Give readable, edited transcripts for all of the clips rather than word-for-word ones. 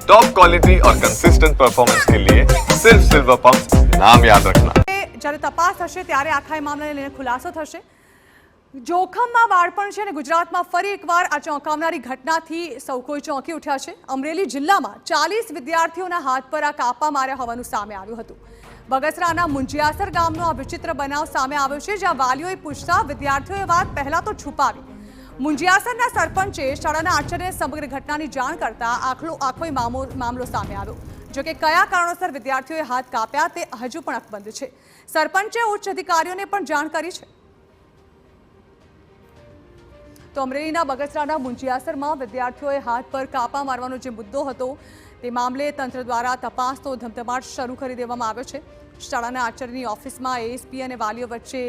Top quality और consistent performance के लिए सिर्फ सिल्वर पंप नाम याद रखना। જ્યારે તપાસ થશે ત્યારે આખા મામલાને લઈને ખુલાસો થશે। જોખમમાં બાળપણ છે અને ગુજરાતમાં ફરી એકવાર આ ચોંકાવનારી ઘટનાથી સૌ કોઈ ચોંકી ઉઠ્યા છે। અમરેલી જિલ્લામાં 40 વિદ્યાર્થીઓના હાથ પર આ કાપા માર્યા હોવાનું સામે આવ્યું હતું। બગસરાના મુંજિયાસર ગામનો આ વિચિત્ર બનાવ સામે આવ્યો છે, જ્યાં વાલીઓએ પૂછતા વિદ્યાર્થીઓએ વાત પહેલા તો છુપાવી। મુંજિયાસરના સરપંચે શાળાના આચાર્યને સમગ્ર ઘટનાની જાણ કરતા આખો મામલો સામે આવ્યો। જો કે કયા કારણોસર વિદ્યાર્થીઓએ હાથ કાપ્યા તે હજુ પણ અકબંધ છે। સરપંચે ઉચ્ચ અધિકારીઓને પણ જાણ કરી છે। તો અમરેલીના બગસરાના મુંજિયાસરમાં વિદ્યાર્થીઓએ હાથ પર કાપા મારવાનો જે મુદ્દો હતો તે મામલે તંત્ર દ્વારા તપાસનો ધમધમાટ શરૂ કરી દેવામાં આવ્યો છે। શાળાના આચાર્યની ઓફિસમાં એએસપી અને વાલીઓ વચ્ચે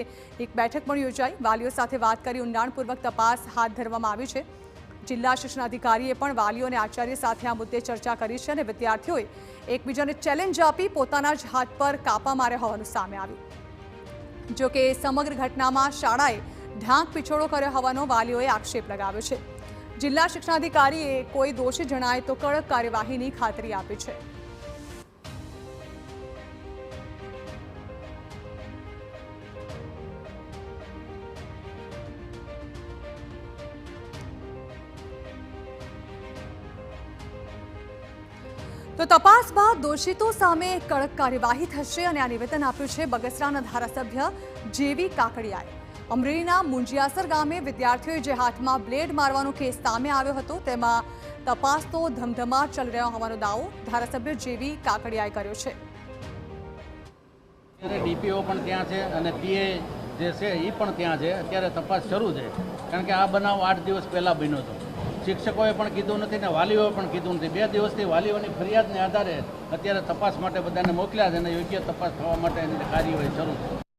એક બેઠક પણ યોજાઈ। વાલીઓ સાથે વાત કરી ઊંડાણપૂર્વક તપાસ હાથ ધરવામાં આવી છે। જિલ્લા શિક્ષણાધિકારીએ પણ વાલીઓ અને આચાર્ય સાથે આ મુદ્દે ચર્ચા કરી છે અને વિદ્યાર્થીઓએ એકબીજાને ચેલેન્જ આપી પોતાના જ હાથ પર કાપા માર્યા હોવાનું સામે આવ્યું। જો કે સમગ્ર ઘટનામાં શાળાએ ઢાંક પીછોડો કર્યો હોવાનો વાલીઓએ આક્ષેપ લગાવ્યો છે। જિલ્લા શિક્ષણાધિકારીએ કોઈ દોષી જણાય તો કડક કાર્યવાહીની ખાતરી આપી છે। તો તપાસ બાદ દોષિતો સામે કડક કાર્યવાહી થશે અને આ નિવેદન આપ્યું છે બગસરાના ધારાસભ્ય જેવી કાકડિયાએ। અમરેલીના મુંજિયાસર ગામે વિદ્યાર્થીઓએ જે હાથમાં બ્લેડ મારવાનો કેસ સામે આવ્યો હતો તેમાં તપાસનો ધમધમાટ ચાલી રહ્યો હોવાનો દાવો ધારાસભ્ય જેવી કાકડિયાએ કર્યો છે। ડીપીઓ પણ ત્યાં છે અને પીએ જે છે એ પણ ત્યાં છે। અત્યારે તપાસ શરૂ છે, કારણ કે આ બનાવ 8 દિવસ પહેલાં બન્યો હતો। શિક્ષકોએ પણ કીધું નથી ને વાલીઓએ પણ કીધું નથી। 2 દિવસથી વાલીઓની ફરિયાદને આધારે અત્યારે તપાસ માટે બધાને મોકલ્યા છે અને યોગ્ય તપાસ થવા માટે એની કાર્યવાહી શરૂ છે।